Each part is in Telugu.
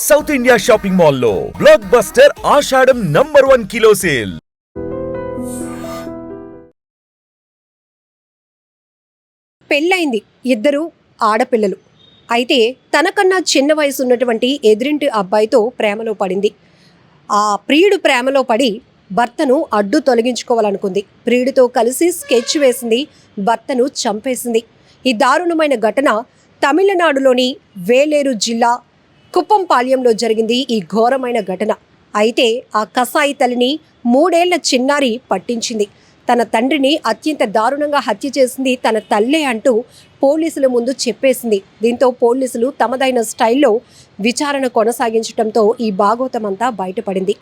సౌత్ ఇండియా షాపింగ్ మాల్లో బ్లాక్ బస్టర్ ఆషాఢం #1 కిలో సేల్. పెళ్ళైంది, ఇద్దరు ఆడపిల్లలు. అయితే తనకన్నా చిన్న వయసు ఉన్నటువంటి ఎదురింటి అబ్బాయితో ప్రేమలో పడింది. ఆ ప్రియుడు ప్రేమలో పడి భర్తను అడ్డు తొలగించుకోవాలనుకుంది. ప్రియుడితో కలిసి స్కెచ్ వేసింది, భర్తను చంపేసింది. ఈ దారుణమైన ఘటన తమిళనాడులోని వేలేరు జిల్లా కుప్పంపాళ్యంలో జరిగింది. ఈ ఘోరమైన ఘటన. అయితే ఆ కసాయి తల్లిని 3 ఏళ్ల చిన్నారి పట్టించింది. తన తండ్రిని అత్యంత దారుణంగా హత్య చేసింది తన తల్లే అంటూ పోలీసుల ముందు చెప్పేసింది. దీంతో పోలీసులు తమదైన స్టైల్లో విచారణ కొనసాగించడంతో ఈ భాగోతమంతా బయటపడింది.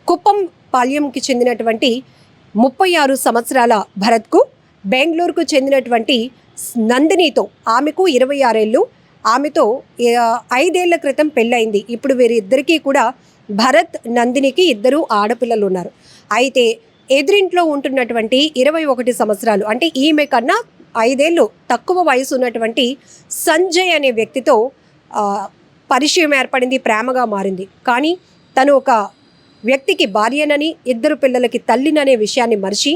కుప్పంపాళ్యంకి చెందినటువంటి 36 సంవత్సరాల భరత్కు, బెంగళూరుకు చెందినటువంటి నందినితో, ఆమెకు 26 ఏళ్ళు, ఆమెతో 5 ఏళ్ల క్రితం పెళ్ళయింది. ఇప్పుడు వీరిద్దరికీ కూడా భరత్, నందినికి 2 ఆడపిల్లలు ఉన్నారు. అయితే ఎదురింట్లో ఉంటున్నటువంటి 21 సంవత్సరాలు, అంటే ఈమె కన్నా 5 ఏళ్ళు తక్కువ వయసు ఉన్నటువంటి సంజయ్ అనే వ్యక్తితో పరిచయం ఏర్పడింది, ప్రేమగా మారింది. కానీ తను ఒక వ్యక్తికి భార్యనని, 2 పిల్లలకి తల్లిననే విషయాన్ని మరిచి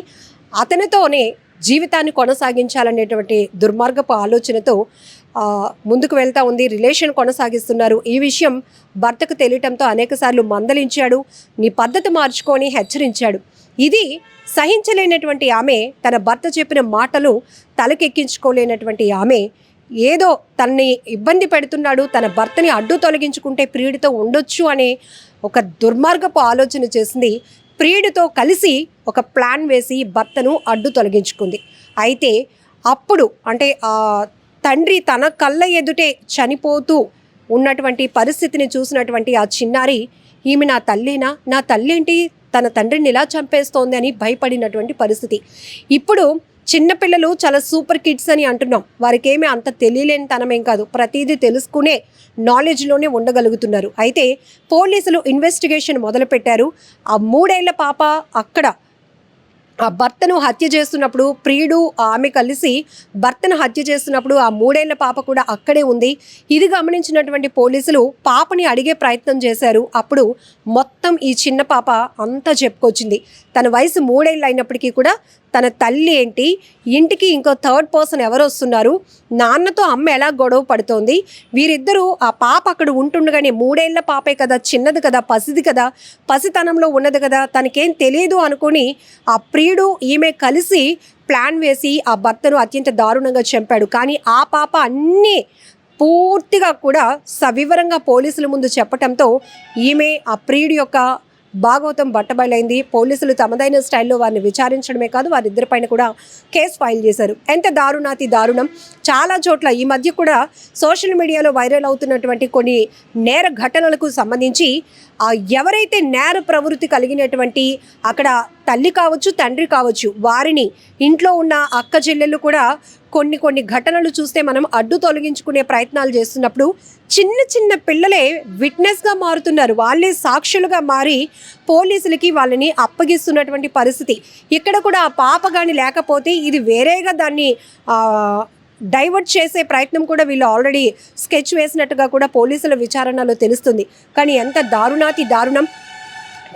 అతనితోనే జీవితాన్ని కొనసాగించాలనేటువంటి దుర్మార్గపు ఆలోచనతో ముందుకు వెళ్తూ ఉంది. రిలేషన్ కొనసాగిస్తున్నారు. ఈ విషయం భర్తకు తెలియటంతో అనేకసార్లు మందలించాడు, నీ పద్ధతి మార్చుకొని హెచ్చరించాడు. ఇది సహించలేనటువంటి ఆమె, తన భర్త చెప్పిన మాటలు తలకెక్కించుకోలేనటువంటి ఆమె, ఏదో తనని ఇబ్బంది పెడుతున్నాడు, తన భర్తని అడ్డు తొలగించుకుంటే ప్రియుడితో ఉండొచ్చు అనే ఒక దుర్మార్గపు ఆలోచన చేసింది. ప్రియుడితో కలిసి ఒక ప్లాన్ వేసి భర్తను అడ్డు తొలగించుకుంది. అయితే అప్పుడు అంటే తండ్రి తన కళ్ళ ఎదుటే చనిపోతూ ఉన్నటువంటి పరిస్థితిని చూసినటువంటి ఆ చిన్నారి, ఈమె నా తల్లేనా, నా తల్లేంటి తన తండ్రిని ఇలా చంపేస్తోంది అని భయపడినటువంటి పరిస్థితి. ఇప్పుడు చిన్నపిల్లలు చాలా సూపర్ కిడ్స్ అని అంటున్నాం. వారికి ఏమీ అంత తెలియలేని తనమేం కాదు, ప్రతిదీ తెలుసుకునే నాలెడ్జ్లోనే ఉండగలుగుతున్నారు. అయితే పోలీసులు ఇన్వెస్టిగేషన్ మొదలుపెట్టారు. ఆ 3 ఏళ్ల పాప అక్కడ ఆ భర్తను హత్య చేస్తున్నప్పుడు, ప్రియుడు ఆమె కలిసి భర్తను హత్య చేస్తున్నప్పుడు ఆ 3 ఏళ్ల పాప కూడా అక్కడే ఉంది. ఇది గమనించినటువంటి పోలీసులు పాపని అడిగే ప్రయత్నం చేశారు. అప్పుడు మొత్తం ఈ చిన్న పాప అంతా చెప్పుకొచ్చింది. తన వయసు 3 ఏళ్ళు అయినప్పటికీ కూడా తన తల్లి ఏంటి, ఇంటికి ఇంకో థర్డ్ పర్సన్ ఎవరు వస్తున్నారు, నాన్నతో అమ్మ ఎలా గొడవ పడుతోంది, వీరిద్దరూ ఆ పాప అక్కడ ఉంటుండగానే 3 ఏళ్ల పాపే కదా, చిన్నది కదా, పసిది కదా, పసితనంలో ఉన్నది కదా, తనకేం తెలియదు అనుకొని ఆ ప్రియుడు ఈమె కలిసి ప్లాన్ వేసి ఆ భర్తను అత్యంత దారుణంగా చంపాడు. కానీ ఆ పాప అన్నీ పూర్తిగా కూడా సవివరంగా పోలీసుల ముందు చెప్పటంతో ఈమె ఆ ప్రియుడి యొక్క భాగవతం బట్టబయలైంది. పోలీసులు తమదైన స్టైల్లో వారిని విచారించడమే కాదు, వారిద్దరిపైన కూడా కేసు ఫైల్ చేశారు. ఎంత దారుణాతి దారుణం. చాలా చోట్ల ఈ మధ్య కూడా సోషల్ మీడియాలో వైరల్ అవుతున్నటువంటి కొన్ని నేర ఘటనలకు సంబంధించి ఎవరైతే నేర ప్రవృత్తి కలిగినటువంటి అక్కడ తల్లి కావచ్చు, తండ్రి కావచ్చు, వారిని ఇంట్లో ఉన్న అక్క చెల్లెళ్ళు కూడా కొన్ని ఘటనలు చూస్తే మనం అడ్డు తొలగించుకునే ప్రయత్నాలు చేస్తున్నప్పుడు చిన్న చిన్న పిల్లలే విట్నెస్గా మారుతున్నారు. వాళ్ళే సాక్షులుగా మారి పోలీసులకి వాళ్ళని అప్పగిస్తున్నటువంటి పరిస్థితి. ఇక్కడ కూడా ఆ పాప కానీ లేకపోతే ఇది వేరేగా దాన్ని డైవర్ట్ చేసే ప్రయత్నం కూడా వీళ్ళు ఆల్రెడీ స్కెచ్ వేసినట్టుగా కూడా పోలీసుల విచారణలో తెలుస్తుంది. కానీ ఎంత దారుణాతి దారుణం.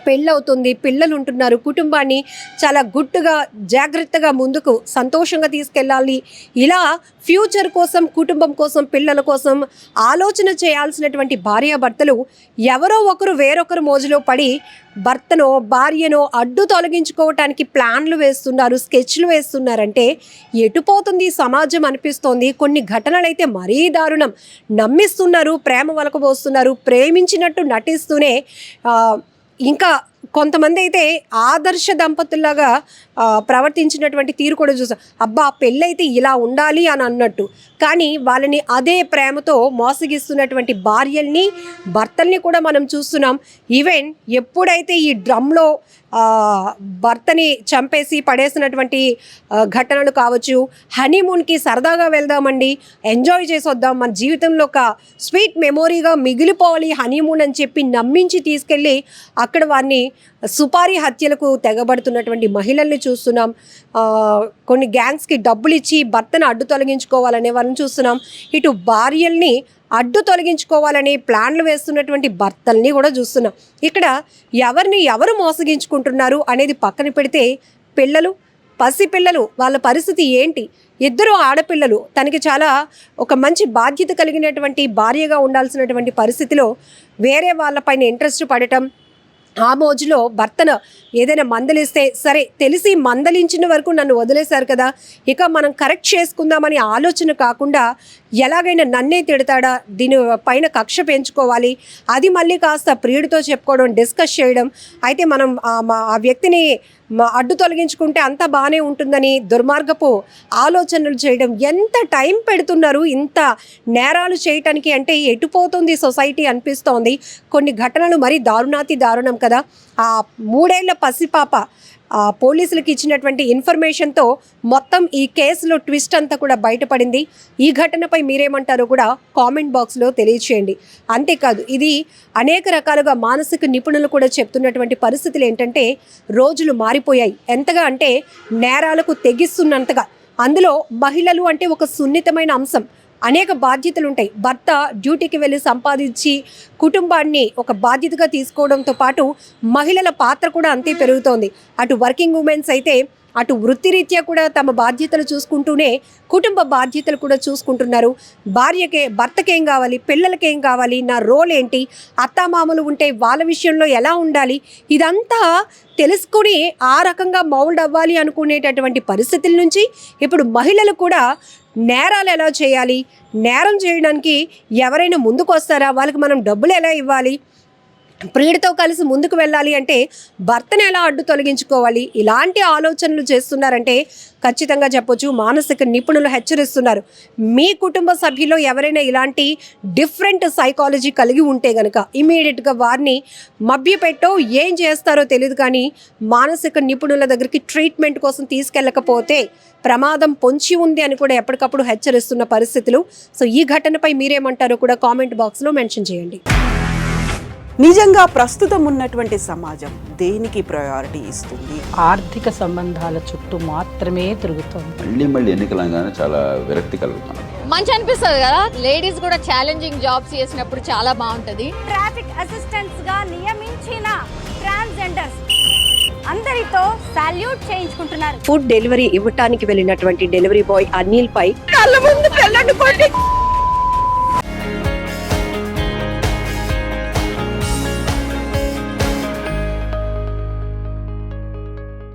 పెళ్ళవుతుంది, పిల్లలు ఉంటున్నారు, కుటుంబాన్ని చాలా గుట్టుగా జాగ్రత్తగా ముందుకు సంతోషంగా తీసుకెళ్ళాలి. ఇలా ఫ్యూచర్ కోసం, కుటుంబం కోసం, పిల్లల కోసం ఆలోచన చేయాల్సినటువంటి భార్యాభర్తలు ఎవరో ఒకరు వేరొకరు మోజులో పడి భర్తనో భార్యనో అడ్డు తొలగించుకోవటానికి ప్లాన్లు వేస్తున్నారు, స్కెచ్లు వేస్తున్నారంటే ఎటుపోతుంది సమాజం అనిపిస్తోంది. కొన్ని ఘటనలు అయితే మరీ దారుణం. నమ్మిస్తున్నారు, ప్రేమ వలకబోస్తున్నారు, ప్రేమించినట్టు నటిస్తూనే ఇంకా కొంతమంది అయితే ఆదర్శ దంపతుల్లాగా ప్రవర్తించినటువంటి తీరు కూడా చూసాం. అబ్బా పెళ్ళైతే ఇలా ఉండాలి అని అన్నట్టు, కానీ వాళ్ళని అదే ప్రేమతో మోసగిస్తున్నటువంటి భార్యల్ని, భర్తల్ని కూడా మనం చూస్తున్నాం. ఈవెన్ ఎప్పుడైతే ఈ డ్రమ్లో భర్తని చంపేసి పడేసినటువంటి ఘటనలు కావచ్చు, హనీమూన్కి సరదాగా వెళ్దామండి, ఎంజాయ్ చేసి వద్దాం, మన జీవితంలో ఒక స్వీట్ మెమొరీగా మిగిలిపోవాలి హనీమూన్ అని చెప్పి నమ్మించి తీసుకెళ్ళి అక్కడ వారిని సుపారీ హత్యలకు తెగబడుతున్నటువంటి మహిళల్ని చూస్తున్నాం. కొన్ని గ్యాంగ్స్కి డబ్బులు ఇచ్చి భర్తను అడ్డు తొలగించుకోవాలనే వారిని చూస్తున్నాం. ఇటు భార్యల్ని అడ్డు తొలగించుకోవాలని ప్లాన్లు వేస్తున్నటువంటి భర్తల్ని కూడా చూస్తున్నాం. ఇక్కడ ఎవరిని ఎవరు మోసగించుకుంటున్నారు అనేది పక్కన పెడితే పిల్లలు, పసిపిల్లలు వాళ్ళ పరిస్థితి ఏంటి? ఇద్దరు ఆడపిల్లలు, తనకి చాలా ఒక మంచి బాధ్యత కలిగినటువంటి భార్యగా ఉండాల్సినటువంటి పరిస్థితిలో వేరే వాళ్ళపైన ఇంట్రెస్ట్ పడటం, ఆ మోజులో భర్తను ఏదైనా మందలిస్తే సరే తెలిసి మందలించిన వరకు నన్ను వదిలేశారు కదా, ఇక మనం కరెక్ట్ చేసుకుందామని ఆలోచన కాకుండా ఎలాగైనా నన్నే తిడతాడా, దీని పైన కక్ష పెంచుకోవాలి, అది మళ్ళీ కాస్త ప్రియుడితో చెప్పుకోవడం, డిస్కస్ చేయడం, అయితే మనం ఆ వ్యక్తిని అడ్డు తొలగించుకుంటే అంతా బాగానే ఉంటుందని దుర్మార్గపు ఆలోచనలు చేయడం. ఎంత టైం పెడుతున్నారు ఇంత నేరాలు చేయటానికి అంటే? ఎటుపోతుంది సొసైటీ అనిపిస్తోంది. కొన్ని ఘటనలు మరీ దారుణాతి దారుణం కదా. ఆ 3 ఏళ్ల పసిపాప పోలీసులకు ఇచ్చినటువంటి ఇన్ఫర్మేషన్తో మొత్తం ఈ కేసులో ట్విస్ట్ అంతా కూడా బయటపడింది. ఈ ఘటనపై మీరేమంటారో కూడా కామెంట్ బాక్స్లో తెలియచేయండి. అంతేకాదు, ఇది అనేక రకాలుగా మానసిక నిపుణులు కూడా చెప్తున్నటువంటి పరిస్థితులు ఏంటంటే రోజులు మారిపోయాయి. ఎంతగా అంటే నేరాలకు తెగిస్తున్నంతగా. అందులో మహిళలు అంటే ఒక సున్నితమైన అంశం, అనేక బాధ్యతలు ఉంటాయి. భర్త డ్యూటీకి వెళ్ళి సంపాదించి కుటుంబాన్ని ఒక బాధ్యతగా తీసుకోవడంతో పాటు మహిళల పాత్ర కూడా అంతే పెరుగుతోంది. అటు వర్కింగ్ ఉమెన్స్ అయితే అటు వృత్తిరీత్యా కూడా తమ బాధ్యతలు చూసుకుంటూనే కుటుంబ బాధ్యతలు కూడా చూసుకుంటున్నారు. భర్తకేం కావాలి, పిల్లలకేం కావాలి, నా రోల్ ఏంటి, అత్తామామలు ఉంటే వాళ్ళ విషయంలో ఎలా ఉండాలి, ఇదంతా తెలుసుకుని ఆ రకంగా మౌల్డ్ అవ్వాలి అనుకునేటటువంటి పరిస్థితుల నుంచి ఇప్పుడు మహిళలు కూడా నేరాలు ఎలా చేయాలి, నేరం చేయడానికి ఎవరైనా ముందుకు వస్తారా, వాళ్ళకి మనం డబ్బులు ఎలా ఇవ్వాలి, ప్రియుడితో కలిసి ముందుకు వెళ్ళాలి అంటే భర్తను ఎలా అడ్డు తొలగించుకోవాలి, ఇలాంటి ఆలోచనలు చేస్తున్నారంటే ఖచ్చితంగా చెప్పొచ్చు మానసిక నిపుణులు హెచ్చరిస్తున్నారు. మీ కుటుంబ సభ్యుల్లో ఎవరైనా ఇలాంటి డిఫరెంట్ సైకాలజీ కలిగి ఉంటే గనక ఇమీడియట్గా వారిని మభ్యపెట్టో ఏం చేస్తారో తెలియదు, కానీ మానసిక నిపుణుల దగ్గరికి ట్రీట్మెంట్ కోసం తీసుకెళ్ళకపోతే ప్రమాదం పొంచి ఉంది అని కూడా ఎప్పటికప్పుడు హెచ్చరిస్తున్న పరిస్థితులు. సో ఈ ఘటనపై మీరేమంటారో కూడా కామెంట్ బాక్స్లో మెన్షన్ చేయండి. నిజంగా ప్రస్తుతం ఉన్నటువంటి సమాజం దేనికి ప్రయారిటీ ఇస్తుంది? ఆర్థిక సంబంధాల చుట్టూ మాత్రమే తిరుగుతోంది. మళ్ళీ ఎన్నికలంగానే చాలా విరక్తి కలుగుతున్నాం. మంచి అనిపిస్తుంది కదా, లేడీస్ కూడా ఛాలెంజింగ్ జాబ్స్ చేసినప్పుడు చాలా బాగుంటది. ట్రాఫిక్ అసిస్టెంట్స్ గా నియమించిన ట్రాన్స్జెండర్స్ అందరితో సాల్యూట్ చేయించుకుంటున్నారు. ఫుడ్ డెలివరీ ఇవ్వటానికి వెళ్ళినటువంటి డెలివరీ బాయ్ అనిల్ పై కళ్ళ ముందు